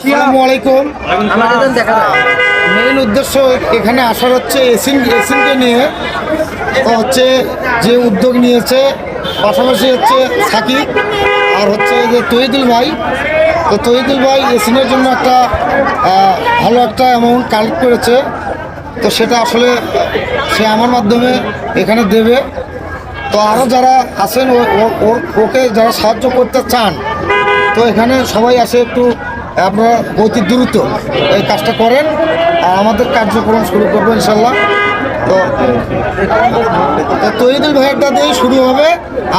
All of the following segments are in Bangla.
আসসালামু আলাইকুম। মেইন উদ্দেশ্য এখানে আসার হচ্ছে এসিনকে নিয়ে তো হচ্ছে যে উদ্যোগ নিয়েছে, পাশাপাশি হচ্ছে সাকিব আর হচ্ছে যে তহিদুল ভাই। তো তহিদুল ভাই এসিনের জন্য একটা ভালো একটা অ্যামাউন্ট কালেক্ট করেছে। তো সেটা আসলে সে আমার মাধ্যমে এখানে দেবে। তো আরও যারা আছেন ওকে যারা সাহায্য করতে চান, তো এখানে সবাই আসে, একটু আপনারা অতি দ্রুত এই কাজটা করেন আর আমাদের কার্যক্রম শুরু করবো ইনশাল্লাহ। তো তহিদুল ভাইয়েরটা দিয়েই শুরু হবে।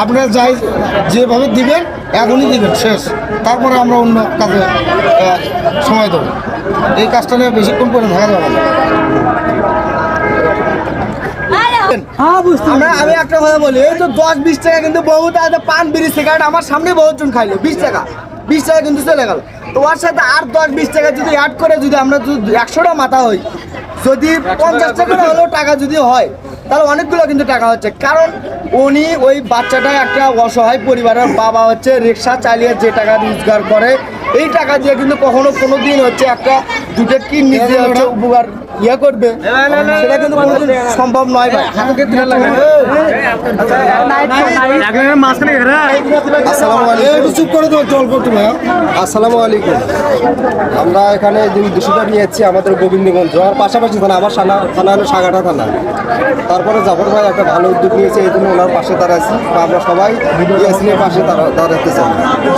আপনারা যাই যেভাবে দিবেন এখনই দিবেন, শেষ। তারপরে আমরা অন্য কাজে সময় দেবো। এই কাজটা নিয়ে বেশিক্ষণ করে থাকা যাবে না। আমি একটা কথা বলি, এই তো 10-20 টাকা কিন্তু বহুত পান বিড়ি সিগারেট আমার সামনে বহুজন খাইলো। 20 টাকা কিন্তু চলে গেল। তো ওর সাথে আর 10-20 টাকা যদি অ্যাড করে যদি আমরা যদি 100টা মাথা হই, যদি 50 টাকা হলেও টাকা যদি হয়, তাহলে অনেকগুলো কিন্তু টাকা হচ্ছে। কারণ উনি ওই বাচ্চাটা একটা অসহায় পরিবারের বাবা, হচ্ছে রিক্সা চালিয়ে যে টাকা রোজগার করে, এই টাকা দিয়ে কিন্তু কখনো কোনো দিন হচ্ছে একটা দুটো কিডনি দিয়ে হচ্ছে উপকার করবে, সেটা কিন্তু কোনোদিন সম্ভব নয় ভাই। আসসালামু আলাইকুম। আমরা এখানে যে উদ্দেশ্যটা নিয়েছি আমাদের গোবিন্দগঞ্জ, আর পাশাপাশি থানা, আমার থানা হলো সাগাটা থানা। তারপরে জাফর ভাই একটা ভালো উদ্যোগ নিয়েছে, এই জন্য ওনার পাশে দাঁড়াচ্ছি। আমরা সবাই ইয়াসিনের পাশে দাঁড়াতে চাই।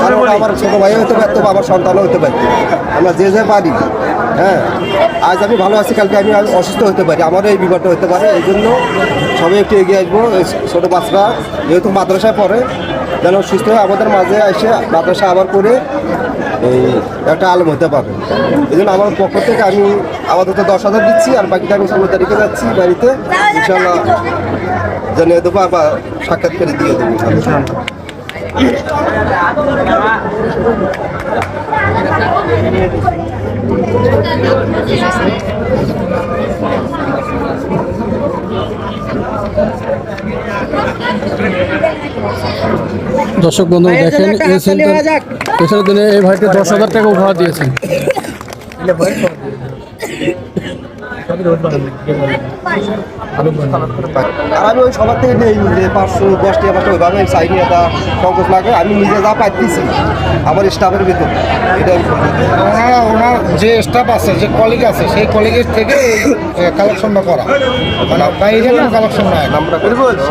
কারণ ওটা আমার ছোটো ভাই হতে পারতো বা আমার সন্তানও হতে পারতো। আমরা যে পারি, হ্যাঁ, আজ আমি ভালো আছি, কালকে আমি অসুস্থ হতে পারি, আমারও এই বিপদটা হতে পারে। এই জন্য সবাই একটু এগিয়ে আসবো। ছোটো বাচ্চারা যেহেতু মাদ্রাসায় পড়ে, যেন সুস্থ হয়ে আমাদের মাঝে এসে মাদ্রাসা আবার করে এই একটা আলম হতে পারে। এই জন্য আমার পক্ষ থেকে আমি আপাতত 10,000 দিচ্ছি, আর বাকিটা আমি 16 তারিখে যাচ্ছি বাড়িতে, ইনশাল্লাহ জানিয়ে দেবো বা সাক্ষাৎ করে দিয়ে দেবো। দর্শক বন্ধু দেখেন, এছাড়া তিনি এই ভাইকে 10,000 টাকা উপহার দিয়েছেন। আর আমি ওই সবার থেকে নেই যে 510 টাকা ওইভাবে সাইড নিয়ে তা সংকোচ লাগে। আমি নিজে যা পাইতেছি আমার স্টাফের ভিতর, এটা ওনার যে স্টাফ আছে, যে কলিগ আছে, সেই কলিগের থেকে কালেকশনটা করা, মানে বাইরে কোনো কালেকশন নয়। নামটা করে বলছি।